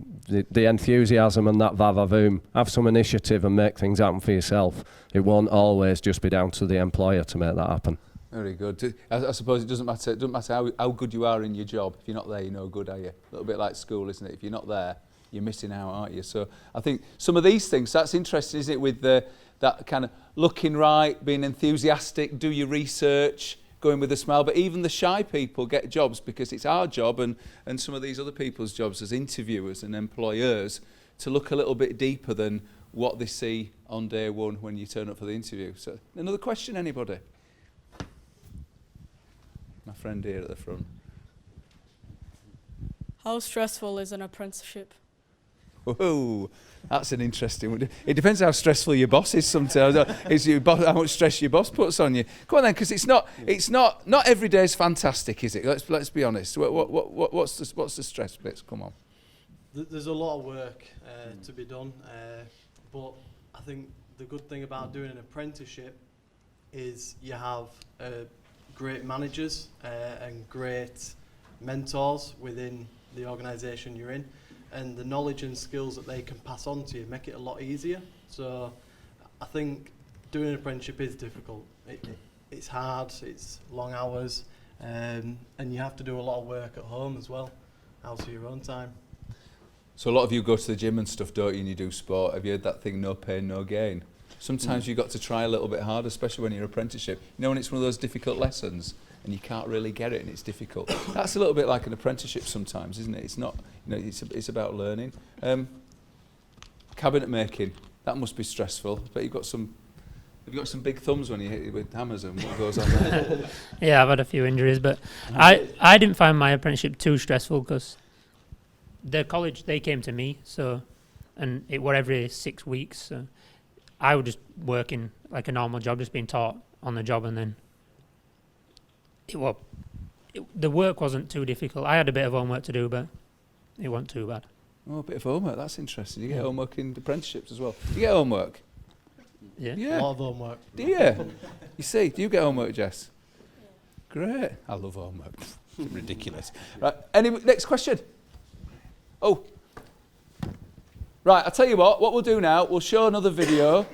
enthusiasm and that va-va-voom. Have some initiative and make things happen for yourself. It won't always just be down to the employer to make that happen. Very good. I suppose it doesn't matter how good you are in your job. If you're not there, you're no good, are you? A little bit like school, isn't it? If you're not there, you're missing out, aren't you? So I think some of these things, that's interesting, isn't it, with the that kind of looking right, being enthusiastic, do your research, going with a smile. But even the shy people get jobs because it's our job and some of these other people's jobs as interviewers and employers to look a little bit deeper than what they see on day one when you turn up for the interview. So another question, anybody? My friend here at the front. How stressful is an apprenticeship? Whoa, that's an interesting one. It depends how stressful your boss is sometimes. Is your boss, how much stress your boss puts on you? Come on then, because it's not every day is fantastic, is it? Let's be honest. What's the stress bits? Come on. There's a lot of work to be done, but I think the good thing about doing an apprenticeship is you have great managers and great mentors within the organisation you're in, and the knowledge and skills that they can pass on to you make it a lot easier. So I think doing an apprenticeship is difficult. It's hard, it's long hours, and you have to do a lot of work at home as well, out of your own time. So a lot of you go to the gym and stuff, don't you, and you do sport. Have you heard that thing, no pain, no gain? Sometimes you've got to try a little bit harder, especially when you're an apprenticeship. You know, when it's one of those difficult lessons and you can't really get it and it's difficult. That's a little bit like an apprenticeship sometimes, isn't it? It's not, you know, it's about learning. Cabinet making, that must be stressful. But you've got some big thumbs when you hit it with hammers and what goes on there. Yeah, I've had a few injuries, but I didn't find my apprenticeship too stressful because the college, they came to me, so, and it were every 6 weeks, so I was just working like a normal job, just being taught on the job, and then the work wasn't too difficult. I had a bit of homework to do, but it wasn't too bad. Oh, a bit of homework, that's interesting. You get homework in apprenticeships as well. Do you get homework? Yeah. A lot of homework. Do you? You see, do you get homework, Jess? Great. I love homework. Ridiculous. Right, next question. Oh. Right, I'll tell you what we'll do now, we'll show another video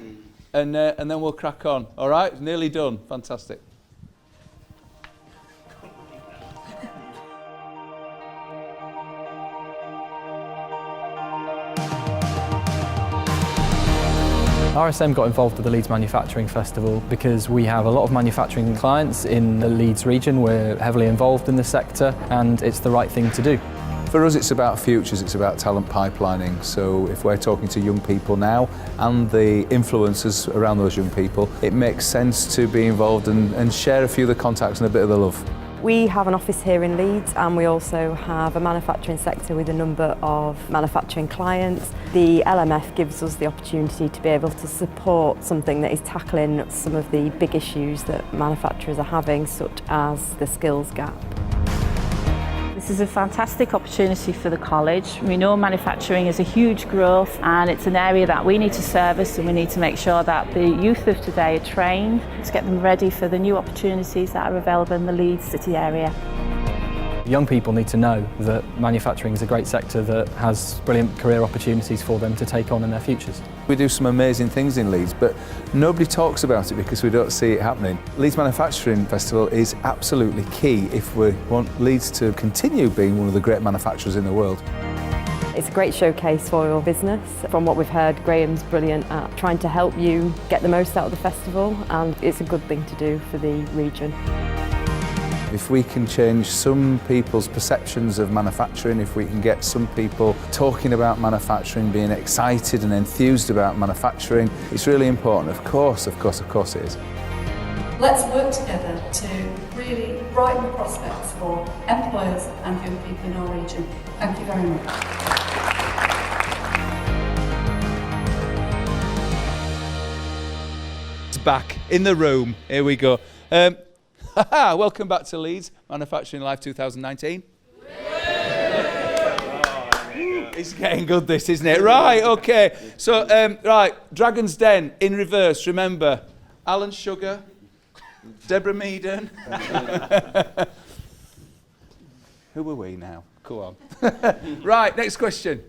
and then we'll crack on. All right, nearly done. Fantastic. RSM got involved with the Leeds Manufacturing Festival because we have a lot of manufacturing clients in the Leeds region. We're heavily involved in the sector and it's the right thing to do. For us, it's about futures, it's about talent pipelining. So if we're talking to young people now and the influencers around those young people, it makes sense to be involved and share a few of the contacts and a bit of the love. We have an office here in Leeds and we also have a manufacturing sector with a number of manufacturing clients. The LMF gives us the opportunity to be able to support something that is tackling some of the big issues that manufacturers are having, such as the skills gap. This is a fantastic opportunity for the college. We know manufacturing is a huge growth and it's an area that we need to service, and we need to make sure that the youth of today are trained to get them ready for the new opportunities that are available in the Leeds city area. Young people need to know that manufacturing is a great sector that has brilliant career opportunities for them to take on in their futures. We do some amazing things in Leeds, but nobody talks about it because we don't see it happening. Leeds Manufacturing Festival is absolutely key if we want Leeds to continue being one of the great manufacturers in the world. It's a great showcase for your business. From what we've heard, Graham's brilliant at trying to help you get the most out of the festival, and it's a good thing to do for the region. If we can change some people's perceptions of manufacturing, if we can get some people talking about manufacturing, being excited and enthused about manufacturing, it's really important. Of course it is. Let's work together to really brighten the prospects for employers and young people in our region. Thank you very much. It's back in the room. Here we go. Welcome back to Leeds Manufacturing Live 2019. It's getting good, this, isn't it? Right, okay. So, right, Dragon's Den in reverse. Remember, Alan Sugar, Deborah Meaden. Who are we now? Go on. Right, next question.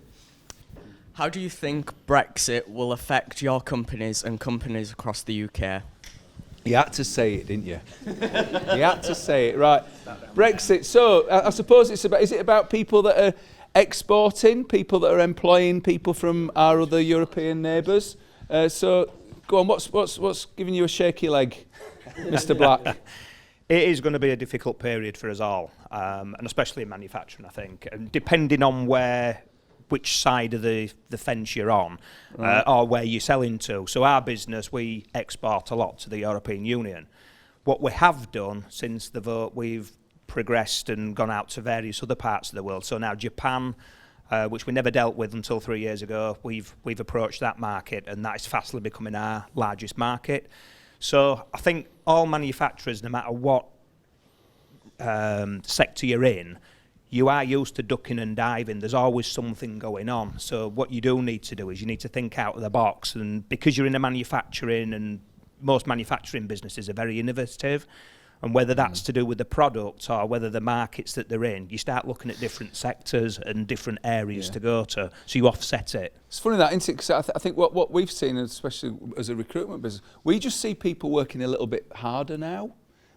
How do you think Brexit will affect your companies and companies across the UK? You had to say it, didn't you? You had to say it, right. Brexit, so I suppose is it about people that are exporting, people that are employing people from our other European neighbours? So Go on, what's giving you a shaky leg, Mr. Black? It is going to be a difficult period for us all, and especially in manufacturing, I think. And depending on which side of the fence you're on, Right. or where you're selling to. So our business, we export a lot to the European Union. What we have done since the vote, we've progressed and gone out to various other parts of the world. So now Japan, which we never dealt with until 3 years ago, we've approached that market, and that is fastly becoming our largest market. So I think all manufacturers, no matter what sector you're in, you are used to ducking and diving. There's always something going on. So what you do need to do is you need to think out of the box. And because you're in a manufacturing, and most manufacturing businesses are very innovative, and whether that's to do with the product or whether the markets that they're in, you start looking at different sectors and different areas to go to, so you offset it. It's funny that, isn't it? Because I think what we've seen, especially as a recruitment business, we just see people working a little bit harder now.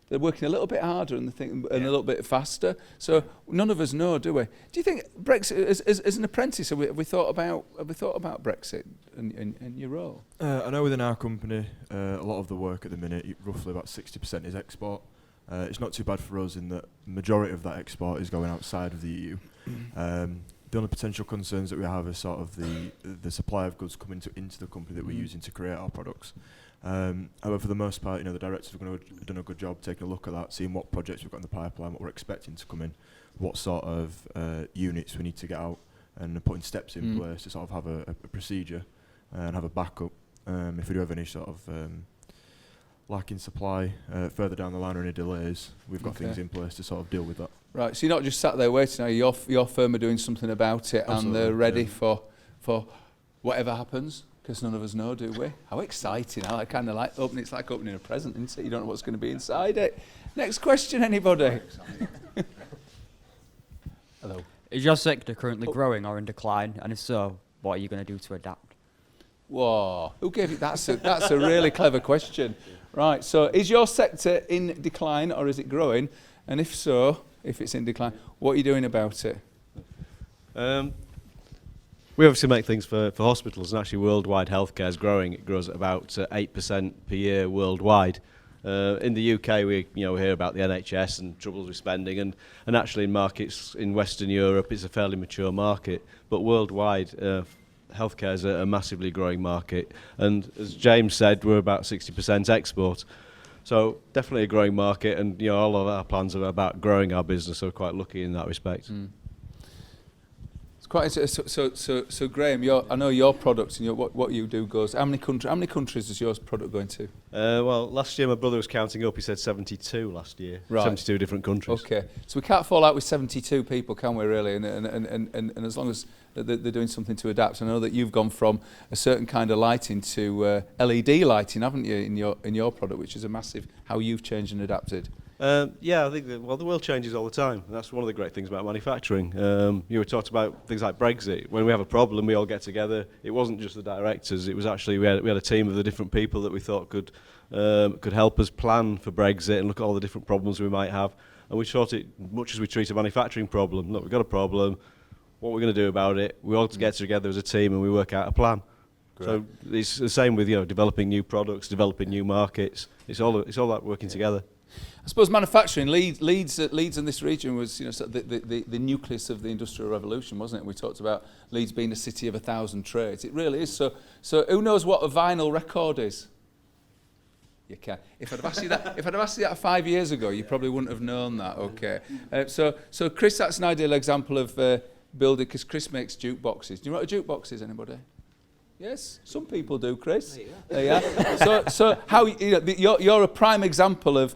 They're working a little bit harder and a little bit faster. So none of us know, do we? Do you think Brexit, as an apprentice, have we thought about Brexit and your role? I know within our company, a lot of the work at the minute, roughly about 60% is export. It's not too bad for us in that the majority of that export is going outside of the EU. The only potential concerns that we have is sort of the supply of goods coming into the company that we're using to create our products. However, for the most part, the directors have done a good job taking a look at that, seeing what projects we've got in the pipeline, what we're expecting to come in, what sort of units we need to get out, and putting steps in place to sort of have a procedure and have a backup if we do have any sort of lack in supply further down the line or any delays. We've got things in place to sort of deal with that. Right, so you're not just sat there waiting, are you? Your firm are doing something about it. Absolutely, and they're ready for whatever happens, because none of us know, do we? How exciting. I kind of like opening, it's like opening a present, isn't it? You don't know what's going to be inside it. Next question, anybody? Hello. Is your sector currently growing or in decline? And if so, what are you going to do to adapt? Whoa, who gave you that's a really clever question. Right, so is your sector in decline or is it growing? And if so, if it's in decline, what are you doing about it? We obviously make things for hospitals, and actually worldwide healthcare is growing. It grows at about 8% per year worldwide. In the UK, we hear about the NHS and troubles with spending, and actually in markets in Western Europe, it's a fairly mature market. But worldwide, healthcare is a massively growing market, and as James said, we're about 60% export. So definitely a growing market, and all of our plans are about growing our business. So we're quite lucky in that respect. It's quite so Graham. I know your products and what you do goes. How many countries does your product go into? Well, last year my brother was counting up. He said 72 last year. Right. 72 different countries. Okay, so we can't fall out with 72 people, can we? Really, and as long as they're doing something to adapt. I know that you've gone from a certain kind of lighting to LED lighting, haven't you, in your product, which is a massive how you've changed and adapted. Yeah, I think the world changes all the time, and that's one of the great things about manufacturing. You were talking about things like Brexit. When we have a problem, we all get together. It wasn't just the directors; it was actually we had a team of the different people that we thought could help us plan for Brexit and look at all the different problems we might have. And we thought it much as we treat a manufacturing problem. Look, we've got a problem. What we're going to do about it? We all get together as a team and we work out a plan. Great. So it's the same with developing new products, developing new markets. It's all that working together. I suppose manufacturing, Leeds in this region was sort of the nucleus of the Industrial Revolution, wasn't it? We talked about Leeds being a city of 1,000 trades. It really is. So who knows what a vinyl record is? You can. If I'd have asked you that 5 years ago, you probably wouldn't have known that. Okay. So Chris, that's an ideal example of building, because Chris makes jukeboxes. Do you know what a jukebox is? Anybody? Yes, some people do, Chris. There you are. So how you're a prime example of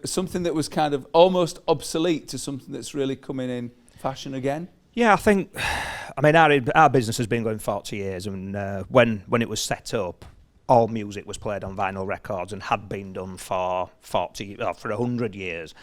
something that was kind of almost obsolete to something that's really coming in fashion again. Yeah, I mean, our business has been going 40 years, and when it was set up, all music was played on vinyl records and had been done for 100 years.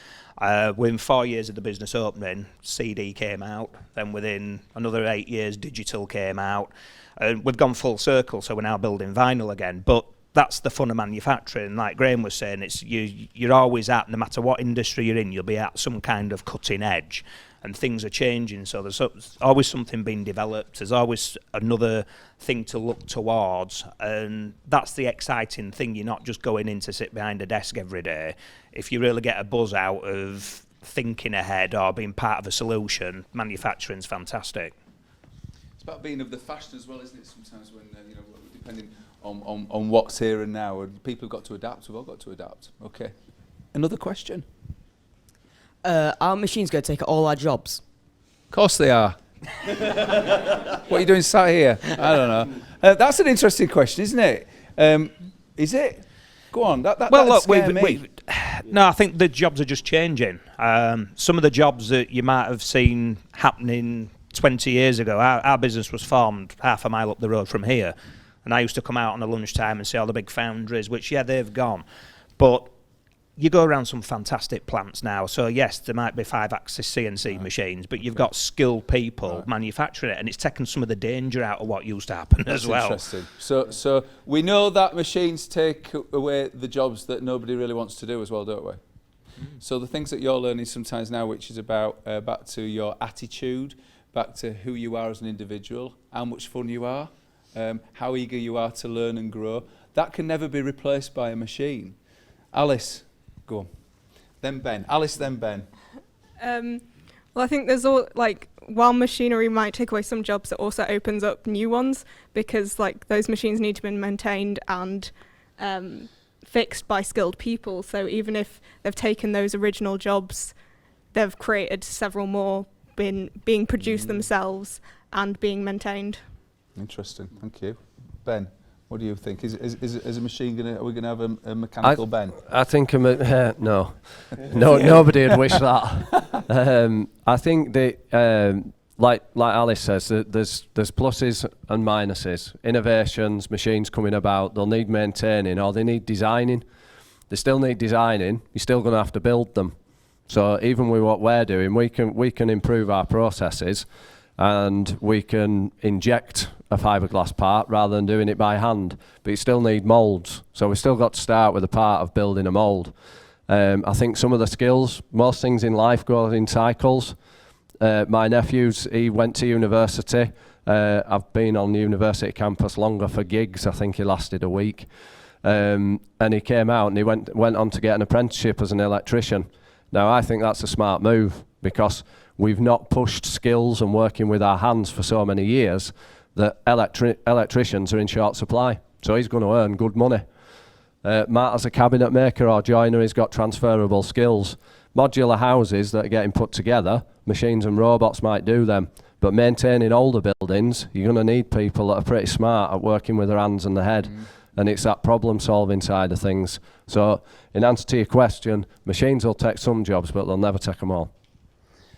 Within 4 years of the business opening, CD came out. Then within another 8 years, digital came out. We've gone full circle, so we're now building vinyl again. But that's the fun of manufacturing. Like Graham was saying, it's you're always at, no matter what industry you're in, you'll be at some kind of cutting edge, and things are changing. So there's always something being developed. There's always another thing to look towards, and that's the exciting thing. You're not just going in to sit behind a desk every day. If you really get a buzz out of thinking ahead or being part of a solution, manufacturing's fantastic. It's about being of the fashion as well, isn't it? Sometimes when depending on what's here and now, and people have got to adapt. We've all got to adapt. Okay. Another question. Are machines going to take all our jobs? Of course they are. What are you doing sat here? I don't know. That's an interesting question, isn't it? Is it? Go on. That Look, me. no, I think the jobs are just changing. Some of the jobs that you might have seen happening 20 years ago, our business was formed half a mile up the road from here, and I used to come out on a lunchtime and see all the big foundries, which, yeah, they've gone. But you go around some fantastic plants now, so yes, there might be 5-axis CNC machines, but you've got skilled people manufacturing it, and it's taken some of the danger out of what used to happen as well. Interesting. So we know that machines take away the jobs that nobody really wants to do as well, don't we? So the things that you're learning sometimes now, which is about back to your attitude, back to who you are as an individual, how much fun you are, how eager you are to learn and grow, that can never be replaced by a machine. Alice, go on. Then Ben. Alice, then Ben. Well, I think there's while machinery might take away some jobs, it also opens up new ones, because those machines need to be maintained and fixed by skilled people. So even if they've taken those original jobs, they've created several more being produced themselves and being maintained. Interesting. Thank you. Ben, what do you think? Is a machine are we gonna have a mechanical Ben? I think no, nobody would wish that. I think that like Alice says, there's pluses and minuses. Innovations, machines coming about, they'll need maintaining or they need designing. They still need designing. You're still going to have to build them. So even with what we're doing, we can improve our processes, and we can inject a fiberglass part rather than doing it by hand. But you still need moulds, so we've still got to start with the part of building a mould. I think some of the skills, most things in life go in cycles. My nephew's, he went to university. I've been on the university campus longer for gigs. I think he lasted a week. And he came out and he went on to get an apprenticeship as an electrician. Now, I think that's a smart move, because we've not pushed skills and working with our hands for so many years that electricians are in short supply. So he's going to earn good money. Matt, as a cabinet maker or joiner, he's got transferable skills. Modular houses that are getting put together, machines and robots might do them. But maintaining older buildings, you're going to need people that are pretty smart at working with their hands and their head. And it's that problem-solving side of things. So, in answer to your question, machines will take some jobs, but they'll never take them all.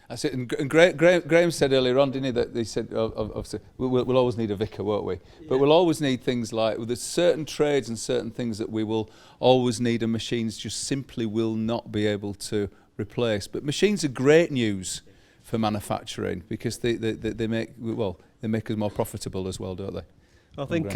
That's it. And Graham said earlier on, didn't he, that they said, obviously, we'll always need a vicar, won't we? Yeah. But we'll always need things like, there's certain trades and certain things that we will always need, and machines just simply will not be able to replace. But machines are great news for manufacturing, because they make us more profitable as well, don't they? I think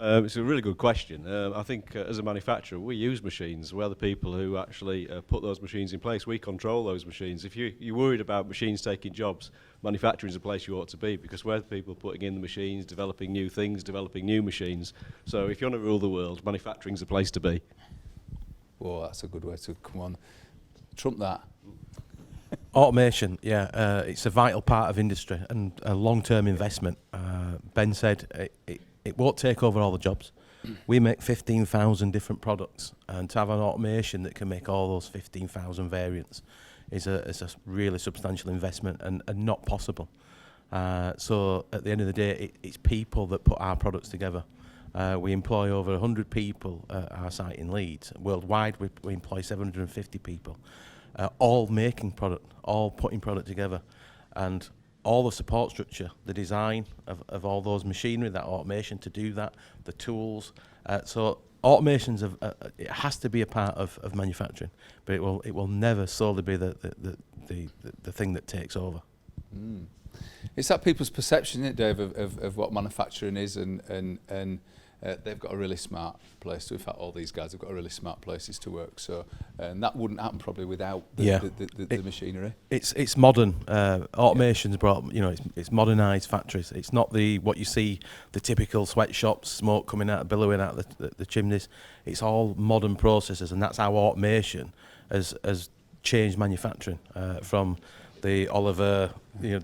it's a really good question. I think as a manufacturer, we use machines. We're the people who actually put those machines in place. We control those machines. If you're worried about machines taking jobs, manufacturing is a place you ought to be, because we're the people putting in the machines, developing new things, developing new machines. So if you want to rule the world, manufacturing's the place to be. Whoa, that's a good way to come on. Trump that. Automation, it's a vital part of industry and a long-term investment. Ben said it won't take over all the jobs. We make 15,000 different products, and to have an automation that can make all those 15,000 variants is a really substantial investment and not possible. So at the end of the day, it's people that put our products together. We employ over 100 people at our site in Leeds. Worldwide, we employ 750 people. All making product, all putting product together, and all the support structure, the design of all those machinery, that automation to do that, the tools. So automations it has to be a part of manufacturing, but it will never solely be the thing that takes over. It's that people's perception, isn't it, Dave, of what manufacturing is, and they've got a really smart place. In fact, all these guys have got really smart places to work. So, and that wouldn't happen probably without the machinery. It's modern. Automation's brought, it's modernised factories. It's not what you see, the typical sweatshops, smoke coming out, billowing out the chimneys. It's all modern processes, and that's how automation has changed manufacturing from the Oliver,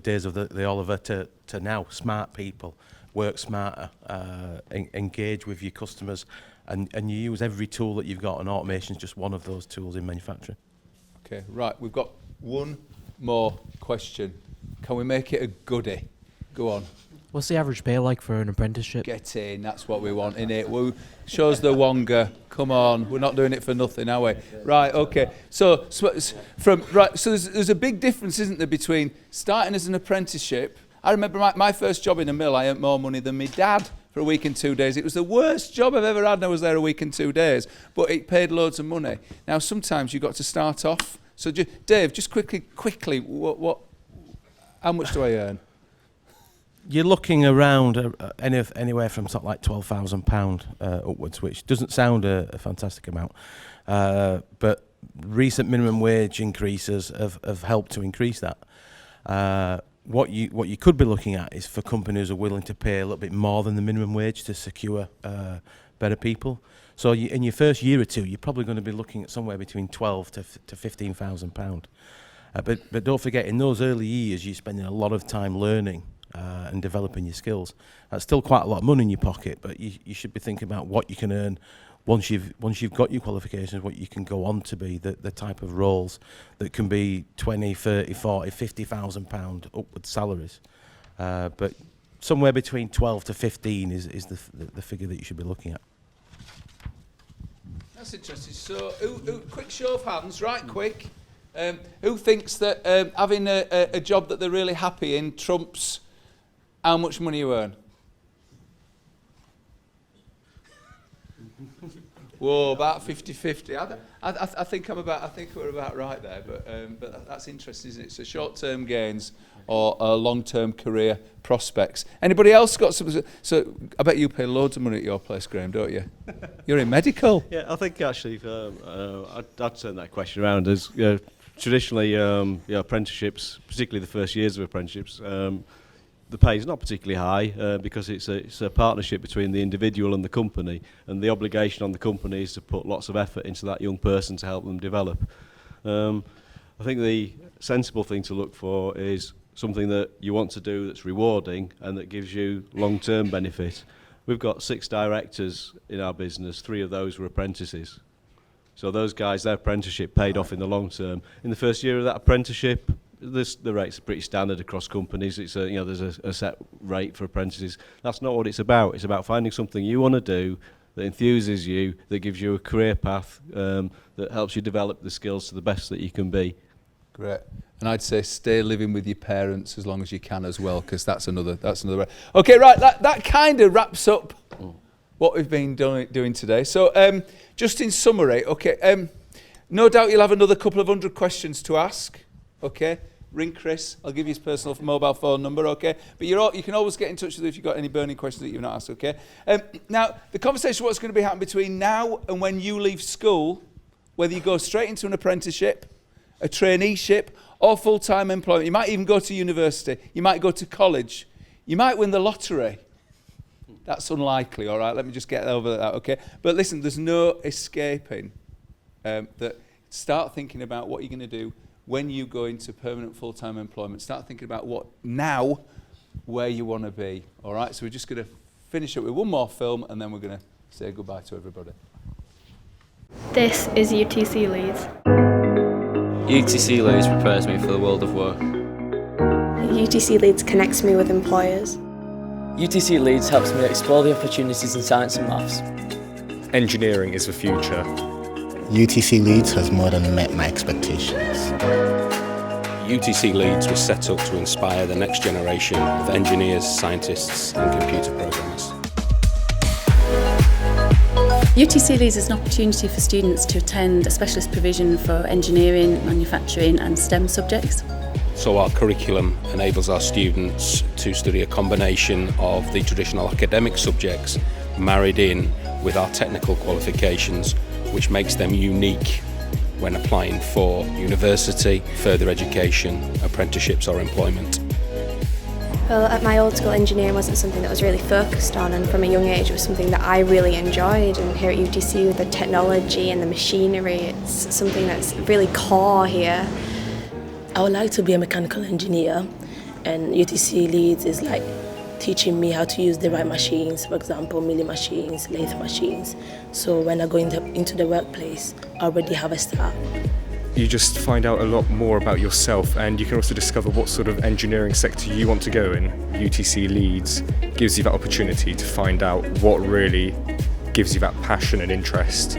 days of the Oliver to now. Smart people work smarter, engage with your customers, and you use every tool that you've got, and automation is just one of those tools in manufacturing. Okay, right, we've got one more question. Can we make it a goodie? Go on. What's the average pay like for an apprenticeship? Get in, that's what we want, innit? Shows the Wonga. Come on, we're not doing it for nothing, are we? Right, okay. So there's a big difference, isn't there, between starting as an apprenticeship. I remember my first job in a mill, I earned more money than my dad for a week and 2 days. It was the worst job I've ever had, and I was there a week and 2 days, but it paid loads of money. Now, sometimes you've got to start off. So, Dave, just quickly, how much do I earn? You're looking around anywhere from sort of like £12,000 upwards, which doesn't sound a fantastic amount, but recent minimum wage increases have helped to increase that. What you could be looking at is for companies who are willing to pay a little bit more than the minimum wage to secure better people. So in your first year or two, you're probably going to be looking at somewhere between £12,000 to £15,000. But don't forget, in those early years, you're spending a lot of time learning and developing your skills. That's still quite a lot of money in your pocket, but you should be thinking about what you can earn once you've got your qualifications, what you can go on to be, the type of roles that can be 20, 30, 40, 50,000 pound upward salaries. But somewhere between 12 to 15 is the figure that you should be looking at. That's interesting. So, quick show of hands, right quick. Who thinks that having a job that they're really happy in trumps how much money you earn? Whoa, about 50-50. I think we're about right there, but that's interesting, isn't it? So short-term gains or long-term career prospects. Anybody else got some? So I bet you pay loads of money at your place, Graham, don't you? You're in medical. Yeah, I think actually I'd turn that question around. As traditionally, apprenticeships, particularly the first years of apprenticeships, the pay is not particularly high because it's a partnership between the individual and the company, and the obligation on the company is to put lots of effort into that young person to help them develop. I think the sensible thing to look for is something that you want to do that's rewarding and that gives you long-term benefit. We've got 6 directors in our business, 3 of those were apprentices. So those guys, their apprenticeship paid off in the long term. In the first year of that apprenticeship, the rates are pretty standard across companies. It's there's a set rate for apprentices. That's not what it's about. It's about finding something you want to do that enthuses you, that gives you a career path, that helps you develop the skills to the best that you can be. Great. And I'd say stay living with your parents as long as you can as well, because that's another way. Okay, right. That kind of wraps up what we've been doing today. So just in summary, okay. No doubt you'll have another couple of 100 questions to ask. Okay. Ring Chris. I'll give you his personal mobile phone number, okay? But you can always get in touch with him if you've got any burning questions that you've not asked, okay? Now, the conversation, what's going to be happening between now and when you leave school, whether you go straight into an apprenticeship, a traineeship, or full-time employment. You might even go to university. You might go to college. You might win the lottery. That's unlikely, all right? Let me just get over that, okay? But listen, there's no escaping that. Start thinking about what you're going to do when you go into permanent full-time employment. Start thinking about where you want to be, all right? So we're just going to finish up with one more film, and then we're going to say goodbye to everybody. This is UTC Leeds. UTC Leeds prepares me for the world of work. UTC Leeds connects me with employers. UTC Leeds helps me explore the opportunities in science and maths. Engineering is the future. UTC Leeds has more than met my expectations. UTC Leeds was set up to inspire the next generation of engineers, scientists and computer programmers. UTC Leeds is an opportunity for students to attend a specialist provision for engineering, manufacturing and STEM subjects. So our curriculum enables our students to study a combination of the traditional academic subjects married in with our technical qualifications, which makes them unique when applying for university, further education, apprenticeships or employment. Well, at my old school, engineering wasn't something that was really focused on, and from a young age it was something that I really enjoyed. And here at UTC, with the technology and the machinery, it's something that's really core here. I would like to be a mechanical engineer, and UTC Leeds is like teaching me how to use the right machines, for example, milling machines, lathe machines. So when I go into the workplace, I already have a start. You just find out a lot more about yourself, and you can also discover what sort of engineering sector you want to go in. UTC Leeds gives you that opportunity to find out what really gives you that passion and interest.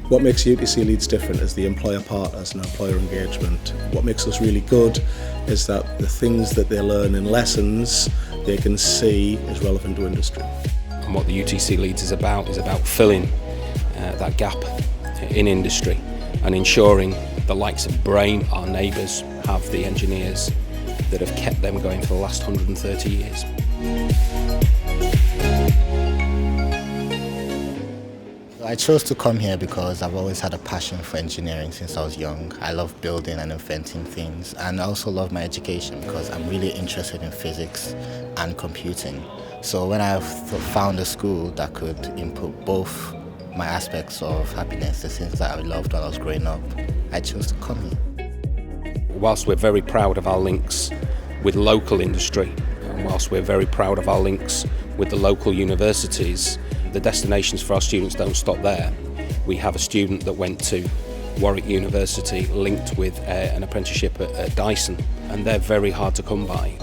What makes UTC Leeds different is the employer partners and employer engagement. What makes us really good is that the things that they learn in lessons they can see is relevant to industry. And what the UTC Leeds is about filling that gap in industry and ensuring the likes of Brain, our neighbours, have the engineers that have kept them going for the last 130 years. I chose to come here because I've always had a passion for engineering since I was young. I love building and inventing things, and I also love my education because I'm really interested in physics and computing. So when I found a school that could input both my aspects of happiness, the things that I loved when I was growing up, I chose to come here. Whilst we're very proud of our links with local industry, and whilst we're very proud of our links with the local universities, the destinations for our students don't stop there. We have a student that went to Warwick University linked with an apprenticeship at Dyson, and they're very hard to come by.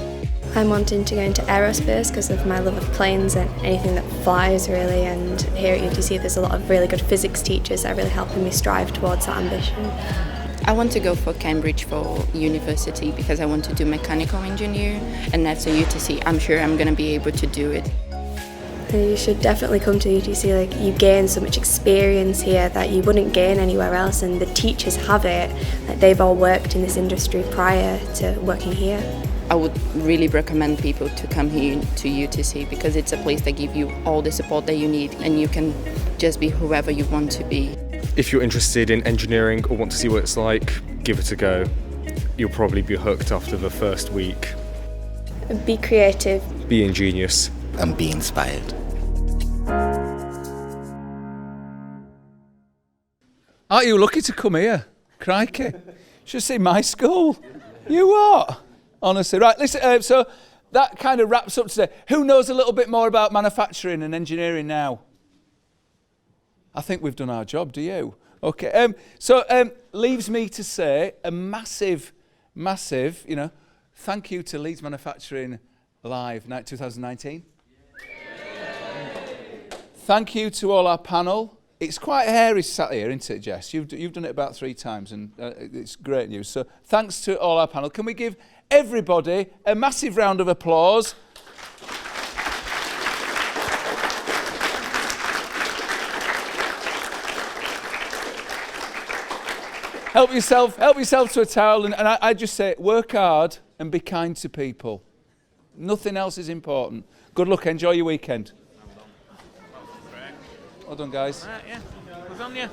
I'm wanting to go into aerospace because of my love of planes and anything that flies really, and here at UTC there's a lot of really good physics teachers that are really helping me strive towards that ambition. I want to go for Cambridge for university because I want to do mechanical engineering, and that's a UTC. I'm sure I'm going to be able to do it. You should definitely come to UTC. Like, you gain so much experience here that you wouldn't gain anywhere else, and the teachers have it. Like, they've all worked in this industry prior to working here. I would really recommend people to come here to UTC because it's a place that gives you all the support that you need, and you can just be whoever you want to be. If you're interested in engineering or want to see what it's like, give it a go. You'll probably be hooked after the first week. Be creative. Be ingenious. And be inspired. Aren't you lucky to come here? Crikey. Should see my school. You what? Honestly. Right, listen, so that kind of wraps up today. Who knows a little bit more about manufacturing and engineering now? I think we've done our job, do you? Okay, so leaves me to say a massive, thank you to Leeds Manufacturing Live Night 2019. Thank you to all our panel. It's quite hairy sat here, isn't it, Jess? You've done it about 3 times, and it's great news. So thanks to all our panel. Can we give everybody a massive round of applause? Help yourself to a towel, and I just say, work hard and be kind to people. Nothing else is important. Good luck, enjoy your weekend. Well done, guys. Yeah, well done, yeah.